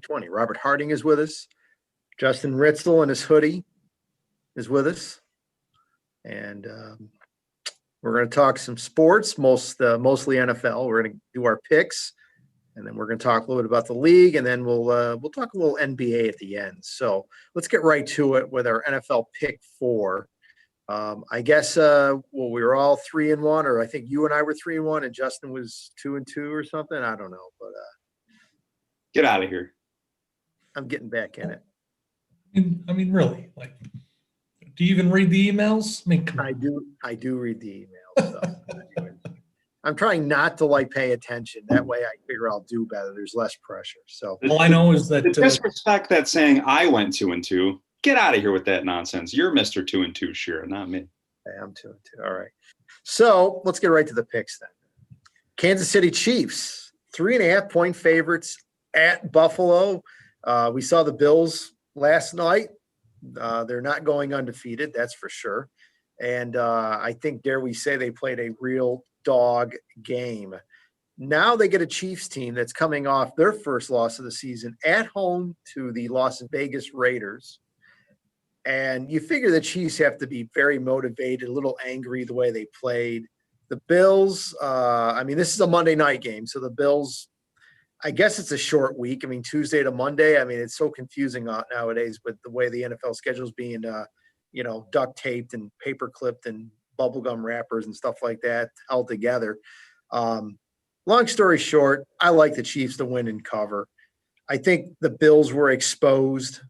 2020. Robert Harding is with us. Justin Ritzel in his hoodie is with us. And we're going to talk some sports, mostly NFL. We're going to do our picks, and then we're going to talk a little bit about the league, and then we'll talk a little NBA at the end. So let's get right to it with our NFL pick 4. I guess we were all 3-1, or I think you and I were 3-1, and Justin was 2-2 or something. I don't know, but get out of here. I'm getting back in it. I mean, really, like, do you even read the emails? I mean, come on. I do read the emails. So. I'm trying not to pay attention. That way I figure I'll do better. There's less pressure. So all I know is that the disrespect that saying I went 2-2. Get out of here with that nonsense. You're Mr. 2-2, Shira, not me. Okay, I'm 2-2. All right. So let's get right to the picks then. Kansas City Chiefs, 3.5-point favorites at Buffalo. We saw the Bills last night. They're not going undefeated, that's for sure. And I think, dare we say, they played a real dog game. Now they get a Chiefs team that's coming off their first loss of the season at home to the Las Vegas Raiders. And you figure the Chiefs have to be very motivated, a little angry the way they played. The Bills, this is a Monday night game. So the Bills, I guess it's a short week. I mean, Tuesday to Monday. I mean, it's so confusing nowadays with the way the NFL schedule is being, duct taped and paper clipped and bubblegum wrappers and stuff like that held together. Long story short, I like the Chiefs to win and cover. I think the Bills were exposed.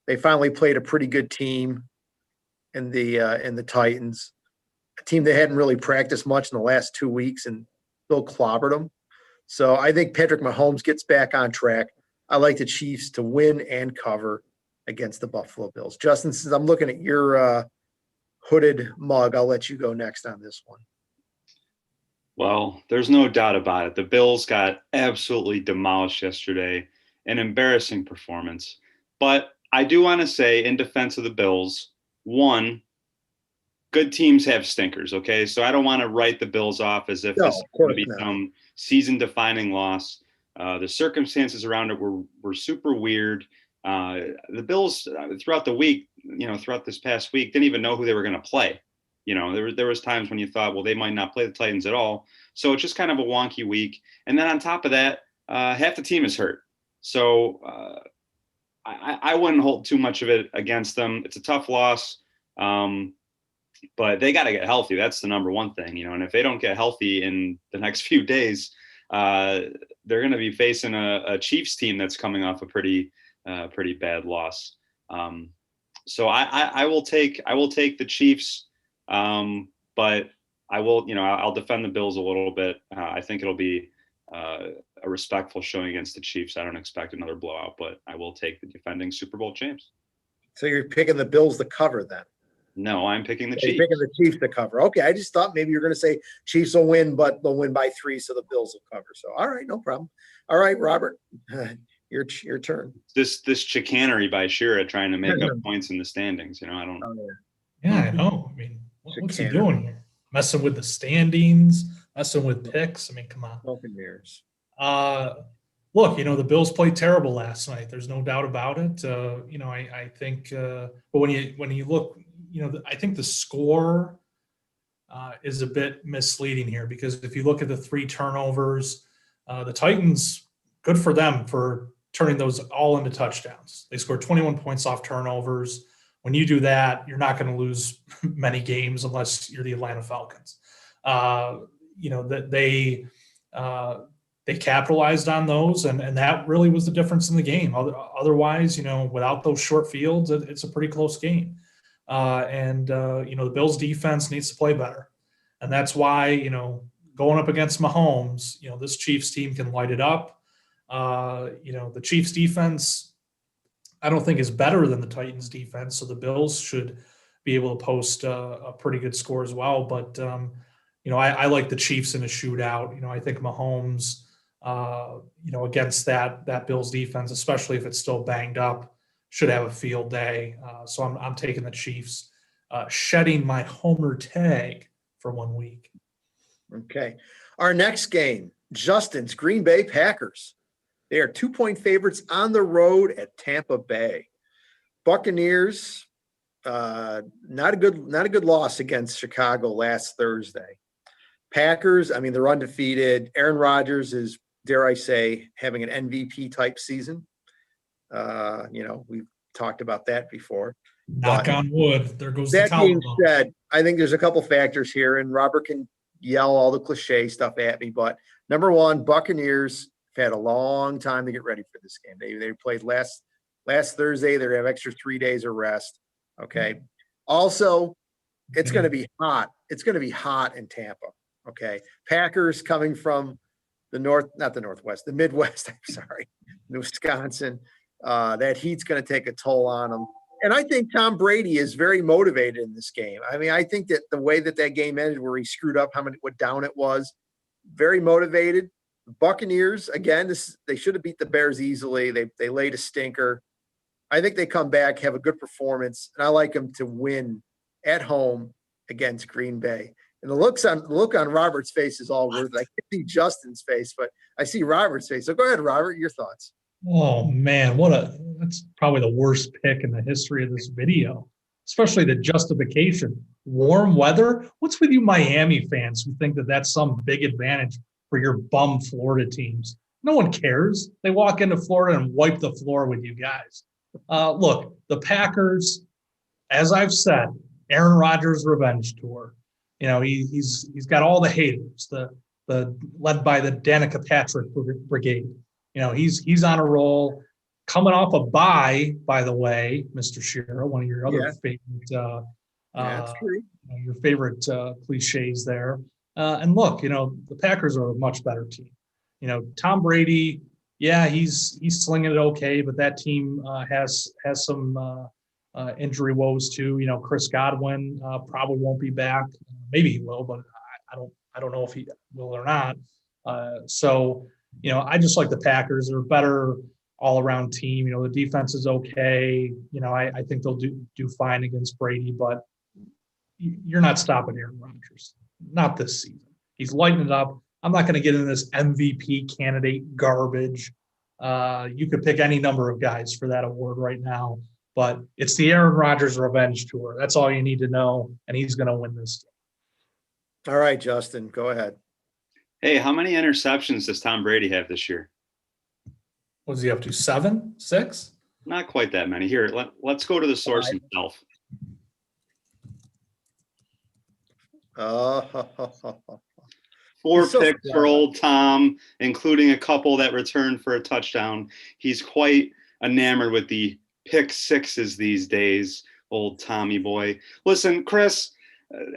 They finally played a pretty good team in the Titans, a team that hadn't really practiced much in the last 2 weeks, and Bill clobbered them. So I think Patrick Mahomes gets back on track. I like the Chiefs to win and cover against the Buffalo Bills. Justin, since I'm looking at your hooded mug, I'll let you go next on this one. Well, there's no doubt about it. The Bills got absolutely demolished yesterday, an embarrassing performance. But I do want to say, in defense of the Bills, one, good teams have stinkers, okay? So I don't want to write the Bills off as if this is going to be some season-defining loss. The circumstances around it were super weird. The Bills, throughout the week, throughout this past week, didn't even know who they were going to play. There was times when you thought, well, they might not play the Titans at all. So it's just kind of a wonky week. And then on top of that, half the team is hurt. So I wouldn't hold too much of it against them. It's a tough loss, but they got to get healthy. That's the number one thing, and if they don't get healthy in the next few days, they're going to be facing a Chiefs team that's coming off a pretty bad loss. So I will take the Chiefs, but I'll defend the Bills a little bit. I think it'll be a respectful showing against the Chiefs. I don't expect another blowout, but I will take the defending Super Bowl champs. So you're picking the Bills to cover then? No, I'm picking the Chiefs. You're picking the Chiefs to cover. Okay, I just thought maybe you're going to say Chiefs will win, but they'll win by 3, so the Bills will cover. So, all right, no problem. All right, Robert, your turn. This chicanery by Shira trying to make up points in the standings. I don't know. Yeah, I know. I mean, what's he doing here? Messing with the standings, messing with picks. I mean, come on. Open mirrors. Look, the Bills played terrible last night. There's no doubt about it. I think, but when you look, I think the score is a bit misleading here, because if you look at the 3 turnovers, the Titans, good for them for turning those all into touchdowns. They scored 21 points off turnovers. When you do that, you're not going to lose many games unless you're the Atlanta Falcons. They capitalized on those, and that really was the difference in the game. Otherwise, without those short fields, it's a pretty close game. The Bills defense needs to play better. And that's why, going up against Mahomes, this Chiefs team can light it up. The Chiefs defense, I don't think is better than the Titans defense. So the Bills should be able to post a pretty good score as well. But, I like the Chiefs in a shootout. I think Mahomes, against that Bills defense, especially if it's still banged up, should have a field day. So I'm taking the Chiefs, shedding my homer tag for 1 week. Okay. Our next game, Justin's Green Bay Packers, They are 2-point favorites on the road at Tampa Bay. Buccaneers, not a good loss against Chicago last Thursday. Packers, I mean, they're undefeated. Aaron Rodgers is, dare I say, having an MVP type season. We've talked about that before. Knock on wood. There goes the That being collarbone. said, I think there's a couple factors here, and Robert can yell all the cliche stuff at me. But number one, Buccaneers have had a long time to get ready for this game. They played last Thursday. They have extra 3 days of rest. Okay. Also, it's going to be hot. It's going to be hot in Tampa. Okay. Packers coming from the Midwest. I'm sorry, Wisconsin. That heat's going to take a toll on them. And I think Tom Brady is very motivated in this game. I mean, I think that the way that game ended, where he screwed up what down it was, very motivated. Buccaneers, again, they should have beat the Bears easily. They laid a stinker. I think they come back, have a good performance, and I like them to win at home against Green Bay. And the look on Robert's face is all worth it. I can't see Justin's face, but I see Robert's face. So go ahead, Robert, your thoughts. Oh man, that's probably the worst pick in the history of this video, especially the justification. Warm weather? What's with you Miami fans who think that that's some big advantage for your bum Florida teams? No one cares. They walk into Florida and wipe the floor with you guys. Look, the Packers, as I've said, Aaron Rodgers' revenge tour. He's got all the haters, the led by the Danica Patrick Brigade. He's on a roll, coming off a bye, by the way, Mr. Shearer, one of your other favorite That's true. your favorite cliches there. And look, the Packers are a much better team. Tom Brady, yeah, he's slinging it okay, but that team has some injury woes too. Chris Godwin probably won't be back. Maybe he will, but I don't know if he will or not. I just like the Packers. They're a better all-around team. The defense is okay. I think they'll do fine against Brady, but you're not stopping Aaron Rodgers. Not this season. He's lighting it up. I'm not going to get into this MVP candidate garbage. You could pick any number of guys for that award right now, but it's the Aaron Rodgers revenge tour. That's all you need to know, and he's going to win this game. All right, Justin, go ahead. Hey, how many interceptions does Tom Brady have this year? What's he up to? 7, 6? Not quite that many. Here, let's go to the source himself. Four picks for old Tom, including a couple that returned for a touchdown. He's quite enamored with the pick sixes these days, old Tommy boy. Listen, Chris,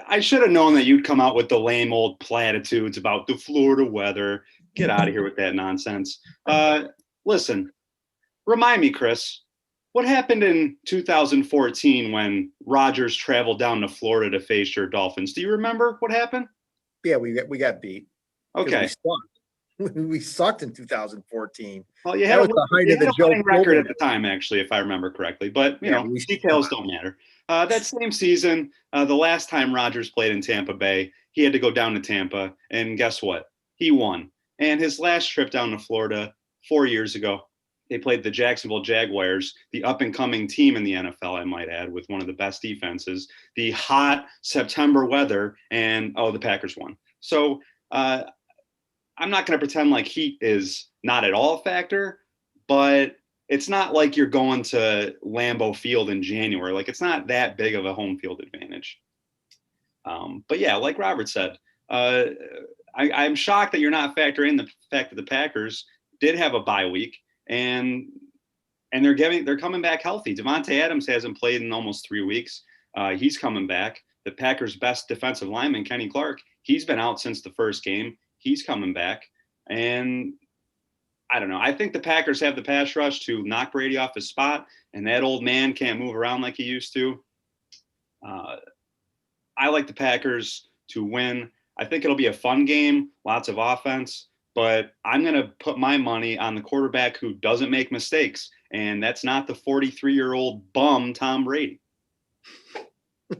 I should have known that you'd come out with the lame old platitudes about the Florida weather. Get out of here with that nonsense. Listen, remind me, Chris, what happened in 2014 when Rodgers traveled down to Florida to face your Dolphins? Do you remember what happened? Yeah, we got beat. Okay. We sucked in 2014. Well, you had the height of the winning record at the time, actually, if I remember correctly. But, details don't matter. That same season, the last time Rodgers played in Tampa Bay, he had to go down to Tampa. And guess what? He won. And his last trip down to Florida 4 years ago, they played the Jacksonville Jaguars, the up-and-coming team in the NFL, I might add, with one of the best defenses, the hot September weather, and, the Packers won. So I'm not going to pretend like heat is not at all a factor, but it's not like you're going to Lambeau Field in January. Like, it's not that big of a home field advantage. But, yeah, like Robert said, I'm shocked that you're not factoring the fact that the Packers did have a bye week. And they're coming back healthy. Devontae Adams hasn't played in almost 3 weeks. He's coming back. The Packers' best defensive lineman, Kenny Clark, he's been out since the first game. He's coming back. And I don't know. I think the Packers have the pass rush to knock Brady off his spot, and that old man can't move around like he used to. I like the Packers to win. I think it'll be a fun game, lots of offense. But I'm going to put my money on the quarterback who doesn't make mistakes, and that's not the 43-year-old bum Tom Brady.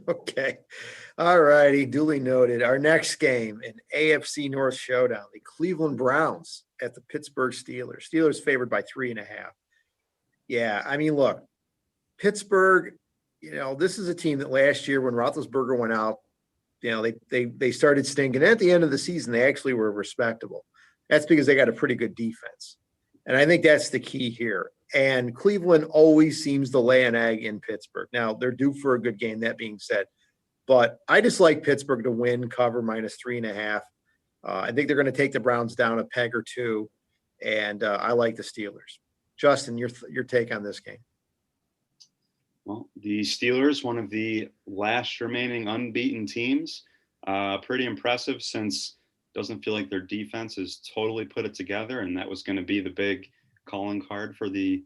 Okay. All righty. Duly noted. Our next game, an AFC North showdown, the Cleveland Browns at the Pittsburgh Steelers. Steelers favored by 3.5. Yeah. I mean, look, Pittsburgh, this is a team that last year when Roethlisberger went out, they started stinking. At the end of the season, they actually were respectable. That's because they got a pretty good defense. And I think that's the key here. And Cleveland always seems to lay an egg in Pittsburgh. Now, they're due for a good game, that being said. But I just like Pittsburgh to win, cover -3.5. I think they're going to take the Browns down a peg or two. And I like the Steelers. Justin, your take on this game. Well, the Steelers, one of the last remaining unbeaten teams, pretty impressive since it doesn't feel like their defense has totally put it together, and that was going to be the big calling card for the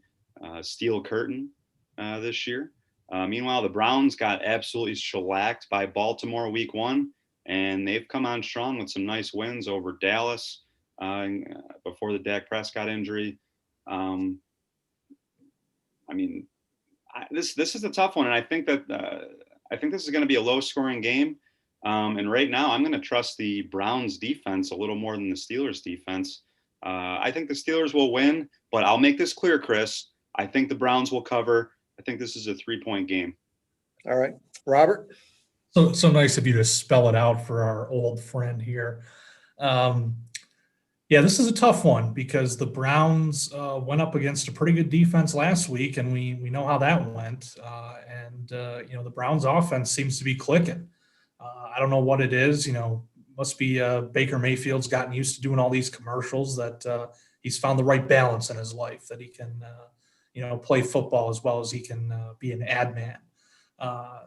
Steel Curtain this year. Meanwhile, the Browns got absolutely shellacked by Baltimore week 1, and they've come on strong with some nice wins over Dallas before the Dak Prescott injury. This is a tough one, and I think this is going to be a low-scoring game. And right now, I'm going to trust the Browns' defense a little more than the Steelers' defense. I think the Steelers will win, but I'll make this clear, Chris. I think the Browns will cover. I think this is a 3-point game. All right, Robert. So nice of you to spell it out for our old friend here. Yeah, this is a tough one because the Browns went up against a pretty good defense last week, and we know how that went. The Browns' offense seems to be clicking. I don't know what it is. Must be Baker Mayfield's gotten used to doing all these commercials that he's found the right balance in his life, that he can, play football as well as he can be an ad man. I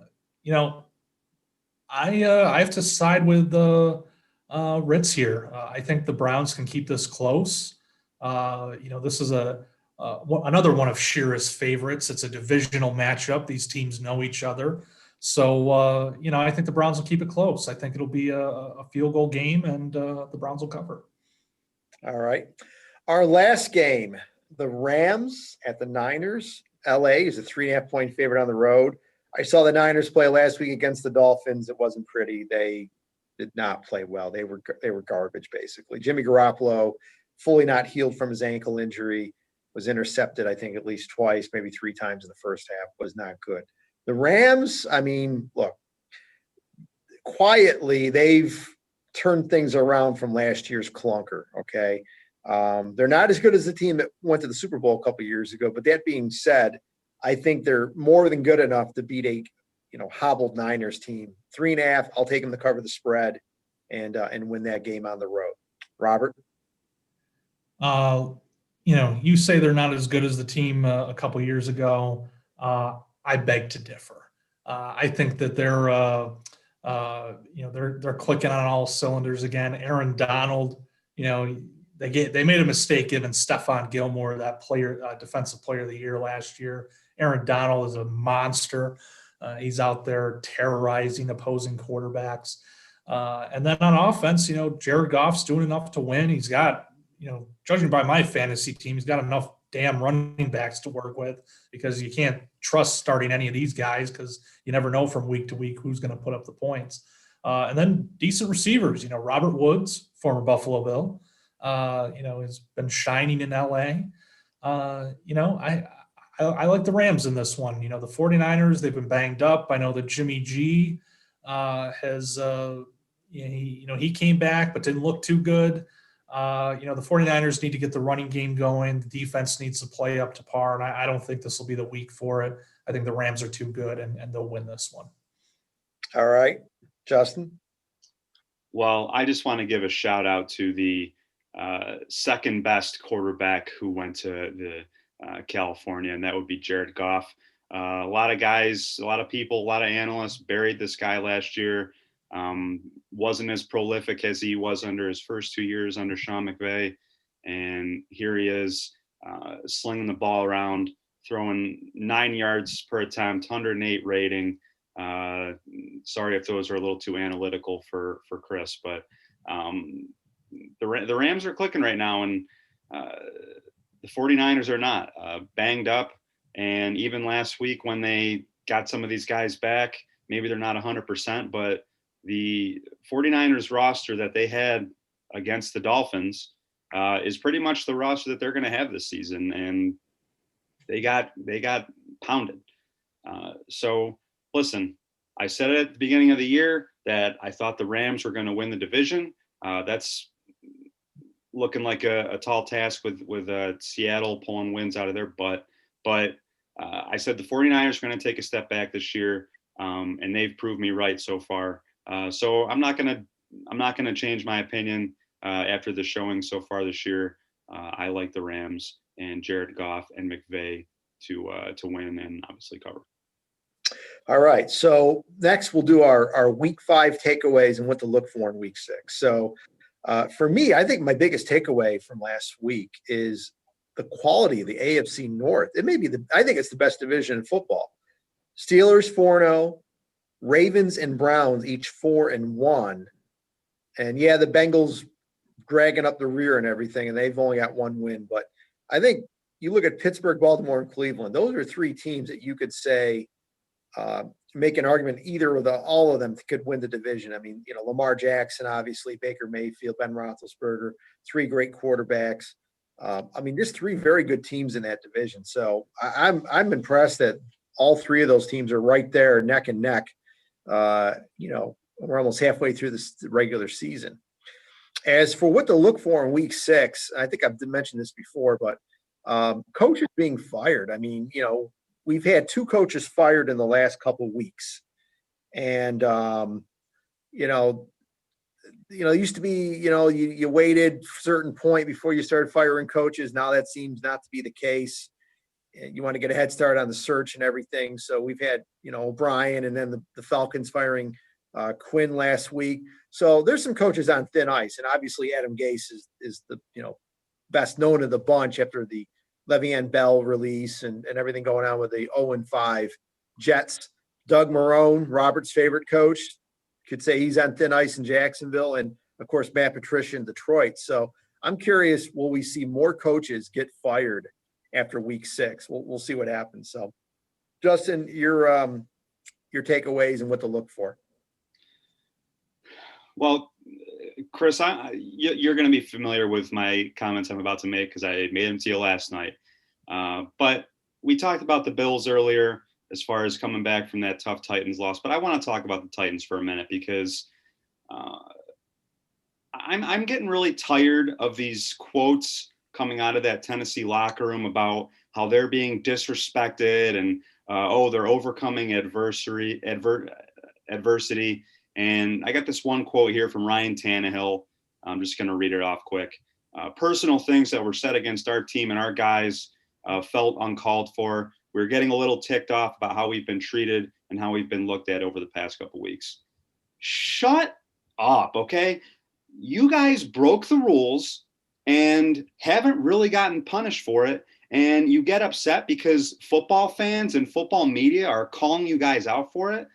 have to side with Ritz here. I think the Browns can keep this close. This is another one of Shearer's favorites. It's a divisional matchup. These teams know each other. So, I think the Browns will keep it close. I think it'll be a field goal game, and the Browns will cover. All right. Our last game, the Rams at the Niners. LA is a 3.5-point favorite on the road. I saw the Niners play last week against the Dolphins. It wasn't pretty. They did not play well. They were garbage, basically. Jimmy Garoppolo, fully not healed from his ankle injury, was intercepted, I think, at least twice, maybe 3 times in the first half, was not good. The Rams, look, quietly, they've turned things around from last year's clunker, okay? They're not as good as the team that went to the Super Bowl a couple of years ago, but that being said, I think they're more than good enough to beat a hobbled Niners team. 3.5, I'll take them to cover the spread and win that game on the road. Robert? You say they're not as good as the team a couple years ago. I beg to differ. I think that they're clicking on all cylinders again. Aaron Donald, they made a mistake giving Stephon Gilmore that defensive player of the year last year. Aaron Donald is a monster. He's out there terrorizing opposing quarterbacks. And then on offense, Jared Goff's doing enough to win. He's got, judging by my fantasy team, he's got enough damn running backs to work with, because you can't trust starting any of these guys because you never know from week to week who's going to put up the points. And then decent receivers, Robert Woods, former Buffalo Bill, has been shining in LA. I like the Rams in this one. The 49ers, they've been banged up. I know that Jimmy G he came back but didn't look too good. The 49ers need to get the running game going. The defense needs to play up to par, and I don't think this will be the week for it. I think the Rams are too good, and they'll win this one. All right. Justin? Well, I just want to give a shout out to the second best quarterback who went to the California, and that would be Jared Goff. A lot of guys, a lot of people, a lot of analysts buried this guy last year. Wasn't as prolific as he was under his first 2 years under Sean McVay. And here he is slinging the ball around, throwing 9 yards per attempt, 108 rating. Sorry if those are a little too analytical for Chris, but the Rams are clicking right now, and the 49ers are not banged up. And even last week when they got some of these guys back, maybe they're not 100%, but the 49ers roster that they had against the Dolphins is pretty much the roster that they're going to have this season, and they got pounded. So listen, I said it at the beginning of the year that I thought the Rams were going to win the division. That's looking like a tall task with Seattle pulling wins out of their butt. But I said the 49ers are going to take a step back this year, and they've proved me right so far. So I'm not going to change my opinion after the showing so far this year. I like the Rams and Jared Goff and McVay to win and obviously cover. All right. So next we'll do our week 5 takeaways and what to look for in week 6. So for me, I think my biggest takeaway from last week is the quality of the AFC North. It may be I think it's the best division in football. Steelers 4-0, Ravens and Browns each 4-1. And yeah, the Bengals dragging up the rear and everything, and they've only got 1 win. But I think you look at Pittsburgh, Baltimore, and Cleveland, those are 3 teams that you could say make an argument either of all of them could win the division. I mean, Lamar Jackson, obviously, Baker Mayfield, Ben Roethlisberger, 3 great quarterbacks. I mean, there's 3 very good teams in that division. So I'm impressed that all 3 of those teams are right there, neck and neck. We're almost halfway through this regular season. As for what to look for in week 6, I think I've mentioned this before, but coaches being fired. I mean, we've had 2 coaches fired in the last couple of weeks. And, it used to be, you waited a certain point before you started firing coaches. Now that seems not to be the case. You want to get a head start on the search and everything. So we've had, O'Brien and then the Falcons firing Quinn last week. So there's some coaches on thin ice. And obviously Adam Gase is the, best known of the bunch after the Le'Veon Bell release and everything going on with the 0-5 Jets. Doug Marrone, Robert's favorite coach, could say he's on thin ice in Jacksonville, and of course Matt Patricia in Detroit. So I'm curious, will we see more coaches get fired after week 6? We'll see what happens. So, Justin, your takeaways and what to look for. Well, Chris, you're going to be familiar with my comments I'm about to make because I made them to you last night. But we talked about the Bills earlier as far as coming back from that tough Titans loss. But I want to talk about the Titans for a minute because I'm getting really tired of these quotes coming out of that Tennessee locker room about how they're being disrespected and, they're overcoming adversity. And I got this one quote here from Ryan Tannehill. I'm just going to read it off quick. Personal things that were said against our team and our guys felt uncalled for. We're getting a little ticked off about how we've been treated and how we've been looked at over the past couple of weeks. Shut up, okay? You guys broke the rules and haven't really gotten punished for it. And you get upset because football fans and football media are calling you guys out for it.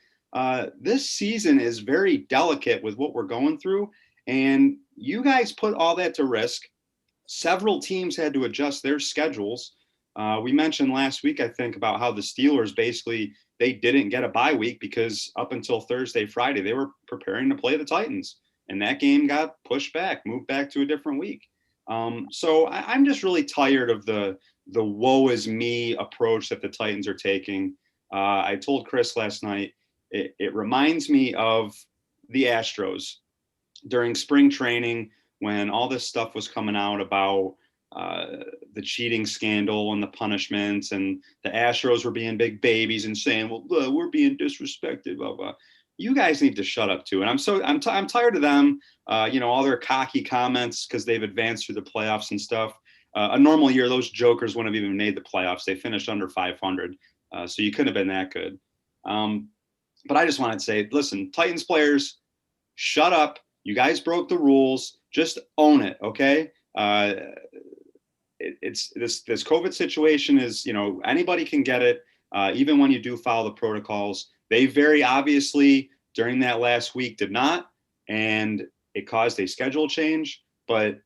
This season is very delicate with what we're going through, and you guys put all that to risk. Several teams had to adjust their schedules. We mentioned last week, I think, about how the Steelers basically, they didn't get a bye week because up until Thursday, Friday, they were preparing to play the Titans, and that game got pushed back, moved back to a different week. So I'm just really tired of the woe is me approach that the Titans are taking. I told Chris last night, it reminds me of the Astros during spring training when all this stuff was coming out about the cheating scandal and the punishments, and the Astros were being big babies and saying, well, look, we're being disrespected, blah, blah. You guys need to shut up too. And I'm tired of them, all their cocky comments because they've advanced through the playoffs and stuff. A normal year, those jokers wouldn't have even made the playoffs. They finished under 500. So you couldn't have been that good. But I just wanted to say, listen, Titans players, shut up. You guys broke the rules. Just own it, okay? It's this COVID situation is, anybody can get it, even when you do follow the protocols. They very obviously during that last week did not, and it caused a schedule change. But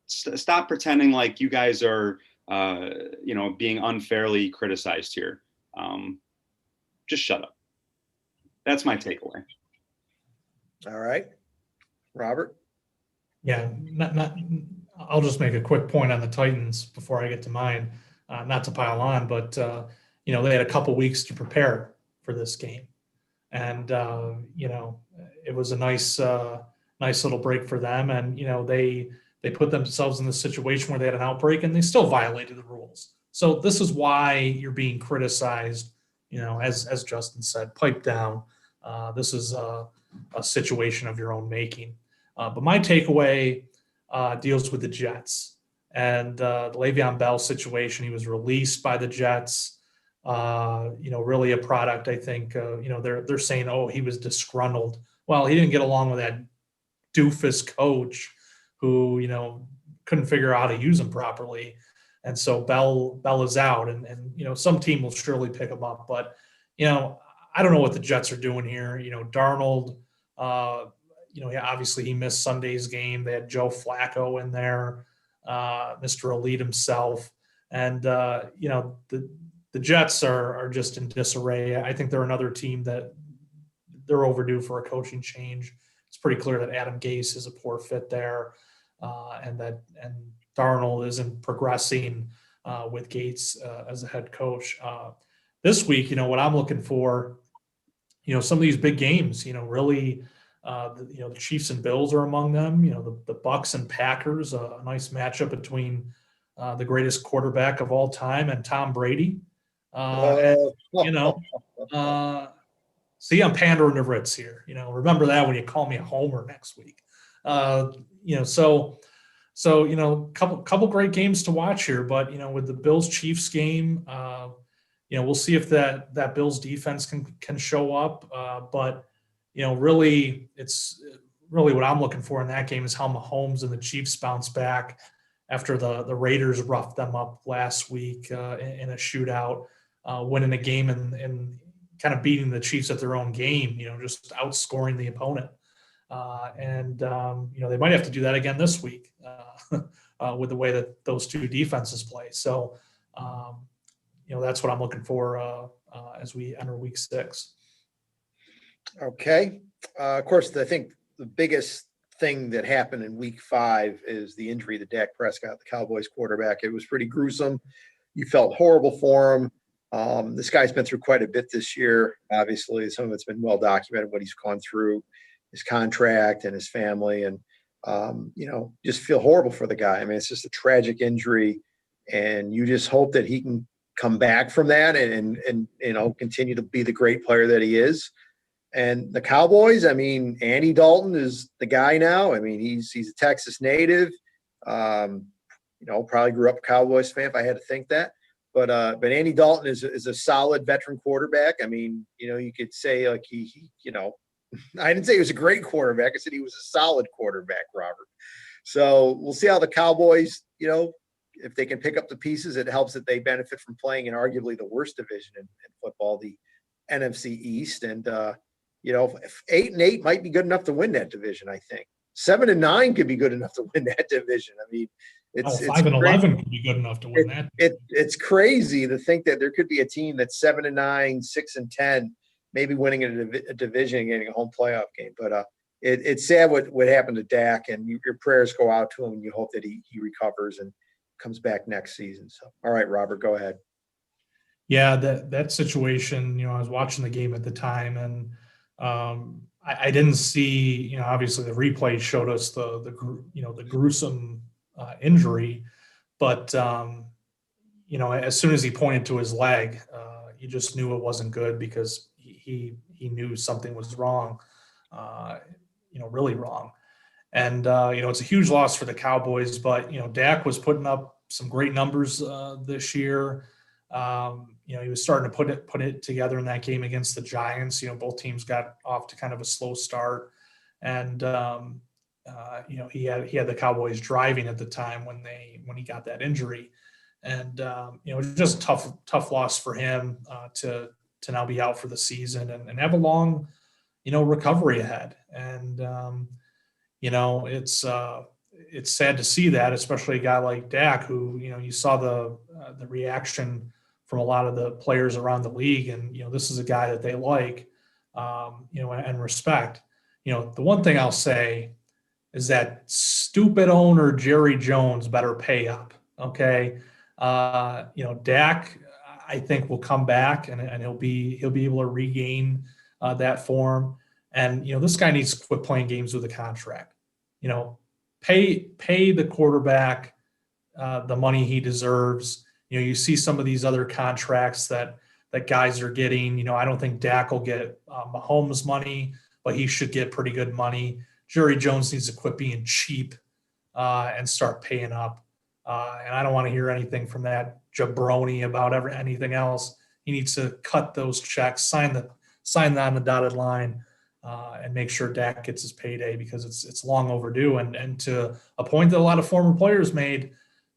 stop pretending like you guys are, being unfairly criticized here. Just shut up. That's my takeaway. All right. Robert? Yeah, I'll just make a quick point on the Titans before I get to mine. Not to pile on, but they had a couple weeks to prepare for this game, and it was a nice little break for them. And they put themselves in this situation where they had an outbreak, and they still violated the rules. So this is why you're being criticized. As Justin said, pipe down. This is a situation of your own making. But my takeaway deals with the Jets and the Le'Veon Bell situation. He was released by the Jets. Really a product. I think they're saying, oh, he was disgruntled. Well, he didn't get along with that doofus coach who couldn't figure out how to use him properly, and so Bell is out, and some team will surely pick him up. But I don't know what the Jets are doing here. Darnold. Obviously he missed Sunday's game. They had Joe Flacco in there, Mr. Elite himself. And, the Jets are just in disarray. I think they're another team that they're overdue for a coaching change. It's pretty clear that Adam Gase is a poor fit there, and Darnold isn't progressing with Gates as a head coach. This week, what I'm looking for, some of these big games, really – the Chiefs and Bills are among them. The Bucks and Packers, a nice matchup between the greatest quarterback of all time and Tom Brady. See, I'm pandering to Ritz here. Remember that when you call me a homer next week. Couple great games to watch here. But with the Bills Chiefs game, we'll see if that Bills defense can show up. But really, it's really what I'm looking for in that game is how Mahomes and the Chiefs bounce back after the Raiders roughed them up last week in a shootout, winning a game and kind of beating the Chiefs at their own game, just outscoring the opponent. They might have to do that again this week with the way that those two defenses play. So, that's what I'm looking for as we enter week 6. Okay. Of course, I think the biggest thing that happened in week 5 is the injury to Dak Prescott, the Cowboys quarterback. It was pretty gruesome. You felt horrible for him. This guy's been through quite a bit this year. Obviously, some of it's been well documented, what he's gone through, his contract and his family. And, just feel horrible for the guy. I mean, it's just a tragic injury. And you just hope that he can come back from that and continue to be the great player that he is. And the Cowboys, I mean, Andy Dalton is the guy now. I mean, he's a Texas native. Probably grew up a Cowboys fan if I had to think that. But Andy Dalton is a solid veteran quarterback. I mean, you could say like he I didn't say he was a great quarterback. I said he was a solid quarterback, Robert. So we'll see how the Cowboys, if they can pick up the pieces. It helps that they benefit from playing in arguably the worst division in football, the NFC East. And, 8-8 might be good enough to win that division. I think 7-9 could be good enough to win that division. I mean, it's 5-11 could be good enough to win that. It's crazy to think that there could be a team that's 7-9, 6-10, maybe winning a division and getting a home playoff game. But it's sad what happened to Dak, and your prayers go out to him, and you hope that he recovers and comes back next season. So, all right, Robert, go ahead. Yeah, that situation, I was watching the game at the time, and I didn't see, obviously the replay showed us the gruesome injury, but as soon as he pointed to his leg, you just knew it wasn't good because he knew something was wrong, really wrong. And it's a huge loss for the Cowboys, but Dak was putting up some great numbers this year. He was starting to put it together in that game against the Giants. Both teams got off to kind of a slow start, and he had the Cowboys driving at the time when he got that injury, and it was just a tough loss for him to now be out for the season and have a long recovery ahead. And it's sad to see that, especially a guy like Dak, who you saw the reaction from a lot of the players around the league, and this is a guy that they like. and respect. The one thing I'll say is that stupid owner Jerry Jones better pay up. Okay. Dak, I think, will come back and he'll be able to regain that form. And this guy needs to quit playing games with a contract. Pay the quarterback the money he deserves. You see some of these other contracts that guys are getting. I don't think Dak will get Mahomes money, but he should get pretty good money. Jerry Jones needs to quit being cheap and start paying up. And I don't want to hear anything from that jabroni about anything else. He needs to cut those checks, sign that on the dotted line, and make sure Dak gets his payday, because it's long overdue. And to a point that a lot of former players made,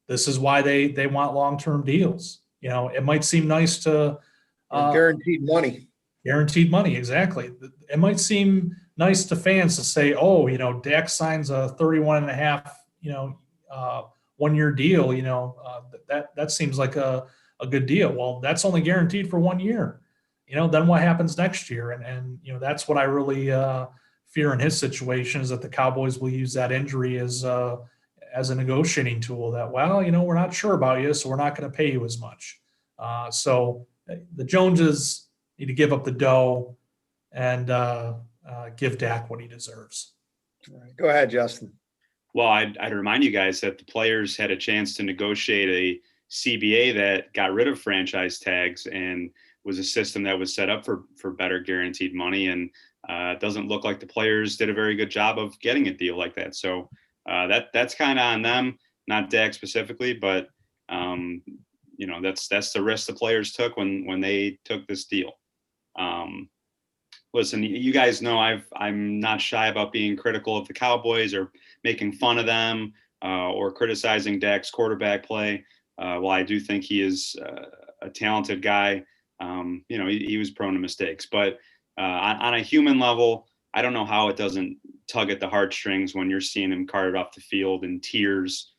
this is why they want long-term deals. It might seem nice to guaranteed money. Guaranteed money, exactly. It might seem nice to fans to say, oh, Dak signs a 31 and a half, 1 year deal. That seems like a good deal. Well, that's only guaranteed for 1 year. Then what happens next year? And that's what I really fear in his situation, is that the Cowboys will use that injury as a negotiating tool. That, we're not sure about you, so we're not going to pay you as much. So the Joneses need to give up the dough and give Dak what he deserves. All right. Go ahead, Justin. Well, I'd remind you guys that the players had a chance to negotiate a CBA that got rid of franchise tags and was a system that was set up for better guaranteed money. And it doesn't look like the players did a very good job of getting a deal like that. So that's kind of on them, not Dak specifically, but that's the risk the players took when they took this deal. Listen, you guys know I'm not shy about being critical of the Cowboys or making fun of them or criticizing Dak's quarterback play. While I do think he is a talented guy, he was prone to mistakes. But on a human level, I don't know how it doesn't tug at the heartstrings when you're seeing him carted off the field in tears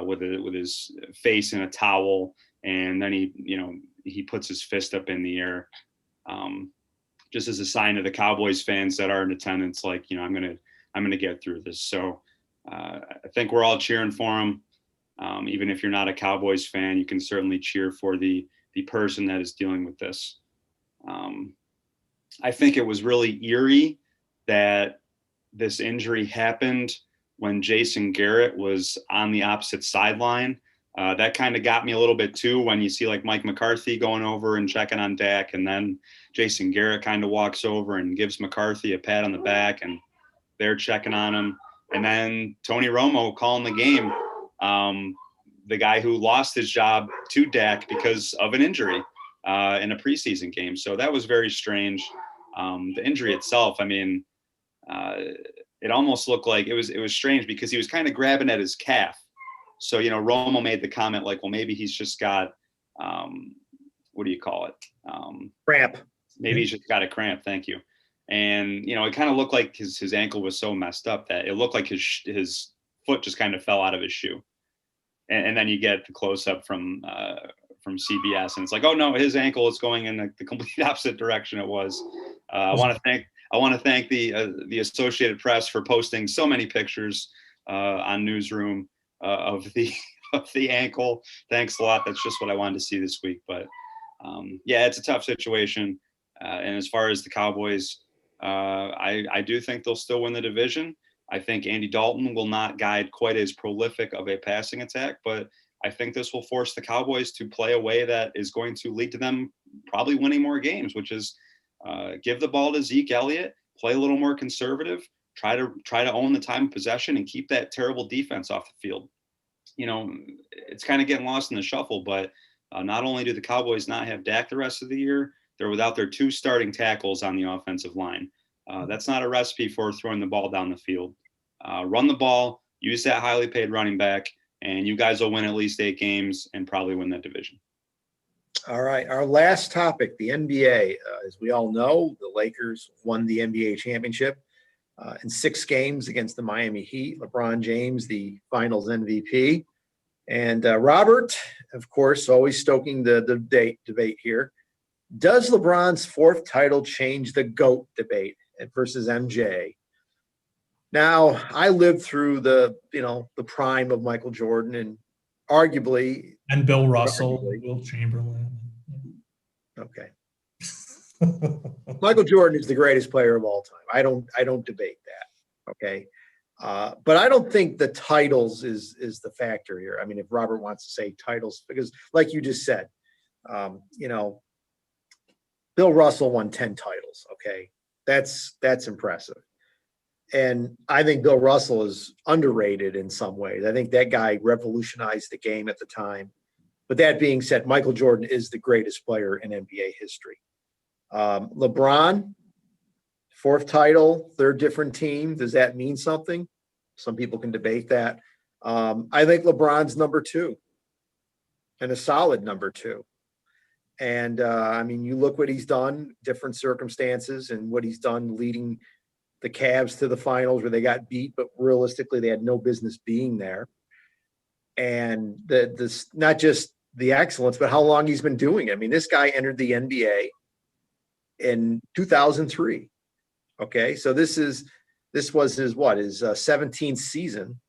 with his face in a towel, and then he puts his fist up in the air. Just as a sign to the Cowboys fans that are in attendance, like, I'm gonna get through this. So I think we're all cheering for him. Even if you're not a Cowboys fan, you can certainly cheer for the person that is dealing with this. I think it was really eerie that this injury happened when Jason Garrett was on the opposite sideline. That kind of got me a little bit too, when you see like Mike McCarthy going over and checking on Dak, and then Jason Garrett kind of walks over and gives McCarthy a pat on the back, and they're checking on him. And then Tony Romo calling the game, the guy who lost his job to Dak because of an injury in a preseason game. So that was very strange. The injury itself, it almost looked like it was strange because he was kind of grabbing at his calf. So, Romo made the comment like, well, maybe he's just got, what do you call it? Cramp. Maybe he's just got a cramp. Thank you. And, it kind of looked like his ankle was so messed up that it looked like his foot just kind of fell out of his shoe. And then you get the close up from CBS, and it's like, oh no, his ankle is going in the complete opposite direction it was. I want to thank the Associated Press for posting so many pictures on Newsroom of the ankle. Thanks a lot. That's just what I wanted to see this week. But it's a tough situation. And as far as the Cowboys, I do think they'll still win the division. I think Andy Dalton will not guide quite as prolific of a passing attack, but I think this will force the Cowboys to play a way that is going to lead to them probably winning more games, which is give the ball to Zeke Elliott, play a little more conservative, try to own the time of possession, and keep that terrible defense off the field. It's kind of getting lost in the shuffle, but not only do the Cowboys not have Dak the rest of the year, they're without their two starting tackles on the offensive line. That's not a recipe for throwing the ball down the field. Run the ball, use that highly paid running back, and you guys will win at least 8 games and probably win that division. All right. Our last topic, the NBA. As we all know, the Lakers won the NBA championship in 6 games against the Miami Heat. LeBron James, the finals MVP. And Robert, of course, always stoking the debate here. Does LeBron's fourth title change the GOAT debate versus MJ? Now, I lived through the prime of Michael Jordan, and arguably, And Bill Russell, Will Chamberlain. okay, Michael Jordan is the greatest player of all time. I don't debate that. Okay. But I don't think the titles is the factor here. I mean, if Robert wants to say titles, because like you just said, Bill Russell won 10 titles. Okay. That's impressive. And I think Bill Russell is underrated in some ways. I think that guy revolutionized the game at the time. But that being said, Michael Jordan is the greatest player in NBA history. LeBron, fourth title, third different team. Does that mean something? Some people can debate that. I think LeBron's number 2 and a solid number 2. And I mean, you look what he's done, different circumstances, and what he's done leading the Cavs to the finals where they got beat, but realistically they had no business being there. And this not just the excellence, but how long he's been doing it. I mean, this guy entered the NBA in 2003. Okay, so this was his 17th season,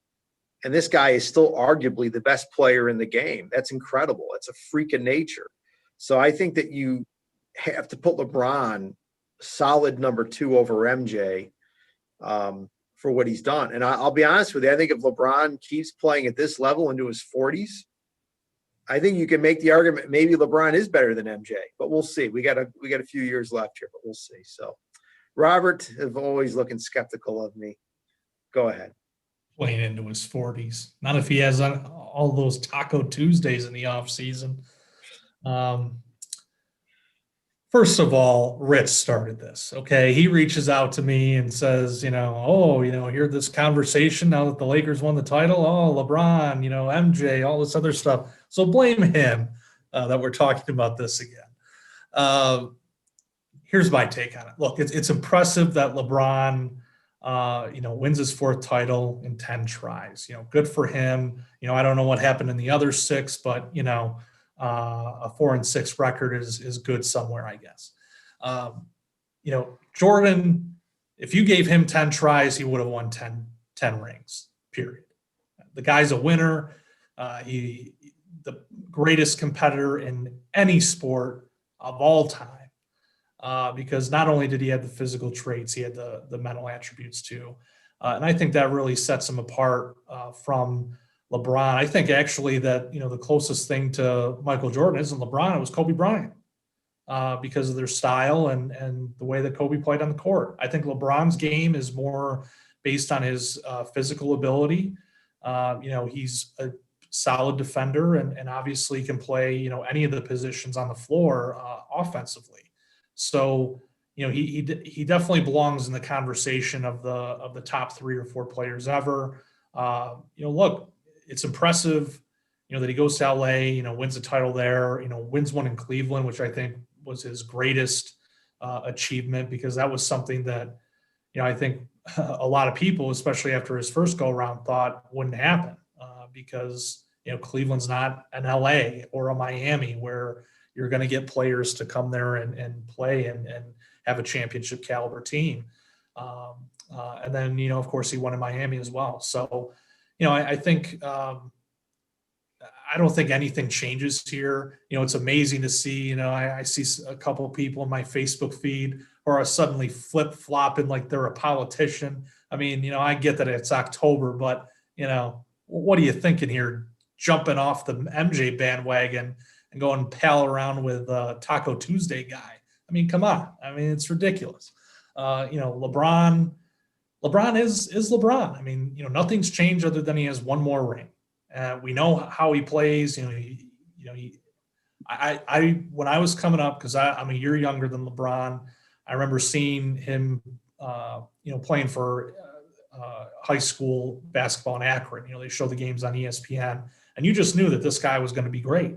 and this guy is still arguably the best player in the game. That's incredible. It's a freak of nature. So I think that you have to put LeBron solid number 2 over MJ for what he's done. And I'll be honest with you, I think if LeBron keeps playing at this level into his 40s, I think you can make the argument maybe LeBron is better than MJ, but we'll see. We got a few years left here, but we'll see. So Robert is always looking skeptical of me. Go ahead. Playing into his 40s. Not if he has all those Taco Tuesdays in the off season. First of all, Rich started this. Okay, he reaches out to me and says, hear this conversation now that the Lakers won the title. Oh, LeBron, MJ, all this other stuff. So blame him that we're talking about this again. Here's my take on it. Look, it's impressive that LeBron, wins his 4th title in 10 tries. Good for him. I don't know what happened in the other 6, but a 4-6 record is good somewhere, I guess. Jordan, if you gave him 10 tries, he would have won 10 rings, period. The guy's a winner. He the greatest competitor in any sport of all time, because not only did he have the physical traits, he had the mental attributes too. And I think that really sets him apart from LeBron. I think actually that, the closest thing to Michael Jordan isn't LeBron, it was Kobe Bryant, because of their style and the way that Kobe played on the court. I think LeBron's game is more based on his physical ability. He's a solid defender and obviously can play, any of the positions on the floor offensively. So, he definitely belongs in the conversation of the top 3 or 4 players ever. Look, it's impressive, that he goes to LA, wins a title there, wins one in Cleveland, which I think was his greatest achievement, because that was something that, I think a lot of people, especially after his first go around, thought wouldn't happen because, Cleveland's not an LA or a Miami where you're going to get players to come there and play and have a championship caliber team. And then, of course, he won in Miami as well. So, I think I don't think anything changes here. It's amazing to see, I see a couple of people in my Facebook feed who are suddenly flip-flopping like they're a politician. I mean, I get that it's October, but, what are you thinking here? Jumping off the MJ bandwagon and going pal around with Taco Tuesday guy. I mean, come on. I mean, it's ridiculous. LeBron is LeBron. I mean, nothing's changed other than he has one more ring. We know how he plays. I when I was coming up, because I'm a year younger than LeBron, I remember seeing him, playing for high school basketball in Akron. They show the games on ESPN, and you just knew that this guy was going to be great,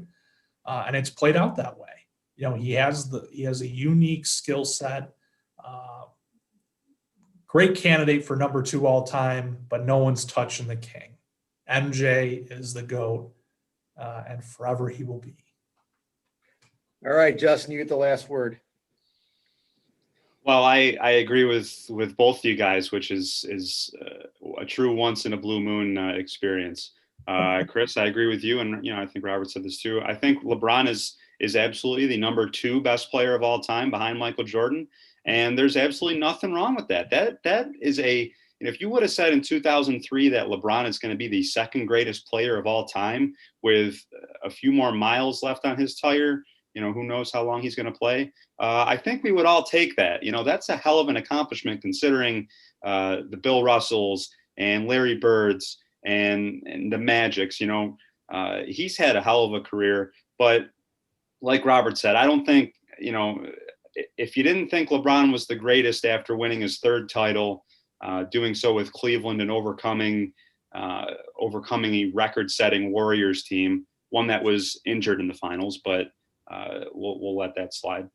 and it's played out that way. He has a unique skill set. Great candidate for number 2 all time, but no one's touching the king. MJ is the GOAT, and forever he will be. All right, Justin, you get the last word. Well, I agree with both of you guys, which is a true once in a blue moon experience. Chris, I agree with you, and I think Robert said this too. I think LeBron is absolutely the number 2 best player of all time behind Michael Jordan, and there's absolutely nothing wrong with that. That is if you would have said in 2003 that LeBron is going to be the second greatest player of all time with a few more miles left on his tire, who knows how long he's going to play. I think we would all take that. That's a hell of an accomplishment considering the Bill Russells and Larry Birds and the Magics. He's had a hell of a career. But like Robert said, I don't think, if you didn't think LeBron was the greatest after winning his 3rd title, doing so with Cleveland and overcoming a record-setting Warriors team, one that was injured in the finals, but we'll let that slide.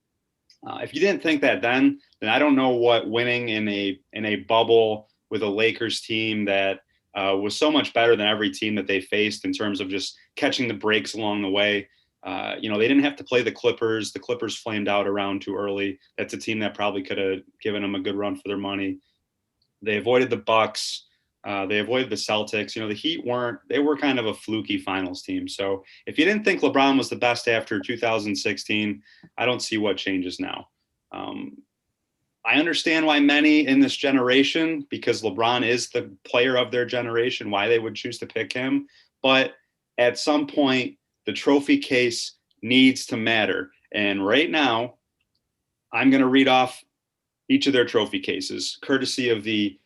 If you didn't think that then I don't know what winning in a bubble with a Lakers team that was so much better than every team that they faced in terms of just catching the breaks along the way. They didn't have to play the Clippers. The Clippers flamed out around too early. That's a team that probably could have given them a good run for their money. They avoided the Bucks. They avoided the Celtics. The Heat they were kind of a fluky finals team. So if you didn't think LeBron was the best after 2016, I don't see what changes now. I understand why many in this generation, because LeBron is the player of their generation, why they would choose to pick him. But at some point, the trophy case needs to matter. And right now, I'm going to read off each of their trophy cases, courtesy of the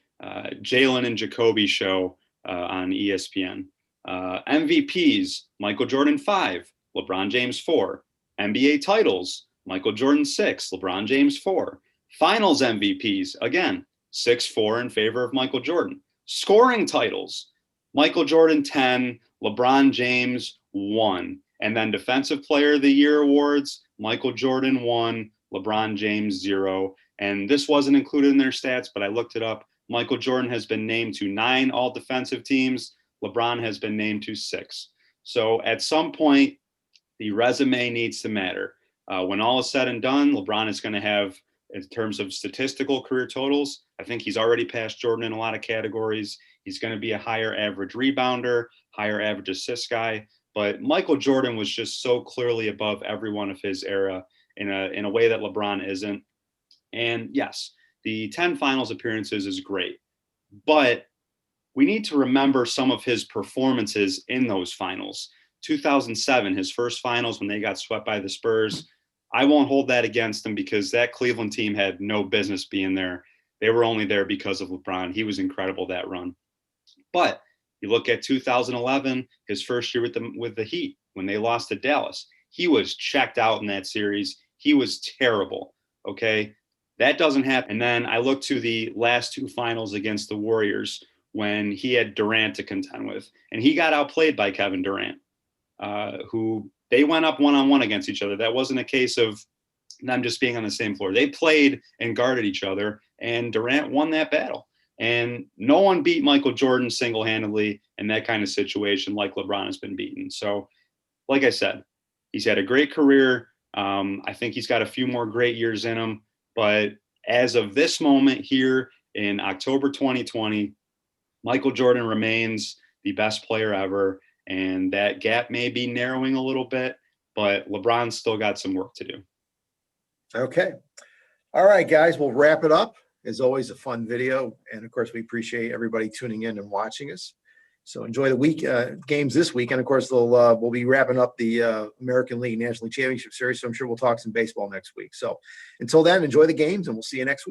Jalen and Jacoby show on ESPN. MVPs, Michael Jordan 5, LeBron James 4. NBA titles, Michael Jordan 6, LeBron James 4. Finals MVPs, again, 6-4 in favor of Michael Jordan. Scoring titles, Michael Jordan 10, LeBron James 1. And then Defensive Player of the Year awards, Michael Jordan 1, LeBron James 0. And this wasn't included in their stats, but I looked it up. Michael Jordan has been named to 9 all-defensive teams. LeBron has been named to 6. So at some point, the resume needs to matter. When all is said and done, LeBron is going to have, in terms of statistical career totals, I think he's already passed Jordan in a lot of categories. He's going to be a higher average rebounder, higher average assist guy. But Michael Jordan was just so clearly above everyone of his era in a way that LeBron isn't. And yes, the 10 finals appearances is great, but we need to remember some of his performances in those finals. 2007, his first finals when they got swept by the Spurs. I won't hold that against him because that Cleveland team had no business being there. They were only there because of LeBron. He was incredible that run. But you look at 2011, his first year with the Heat, when they lost to Dallas. He was checked out in that series. He was terrible, okay? That doesn't happen. And then I look to the last 2 finals against the Warriors when he had Durant to contend with. And he got outplayed by Kevin Durant, who they went up one-on-one against each other. That wasn't a case of them just being on the same floor. They played and guarded each other, and Durant won that battle. And no one beat Michael Jordan single-handedly in that kind of situation like LeBron has been beaten. So, like I said, he's had a great career. I think he's got a few more great years in him. But as of this moment here in October 2020, Michael Jordan remains the best player ever. And that gap may be narrowing a little bit, but LeBron's still got some work to do. Okay. All right, guys, we'll wrap it up. As always, a fun video. And of course, we appreciate everybody tuning in and watching us. So enjoy the games this week. And of course, we'll be wrapping up the American League National League Championship Series. So I'm sure we'll talk some baseball next week. So until then, enjoy the games and we'll see you next week.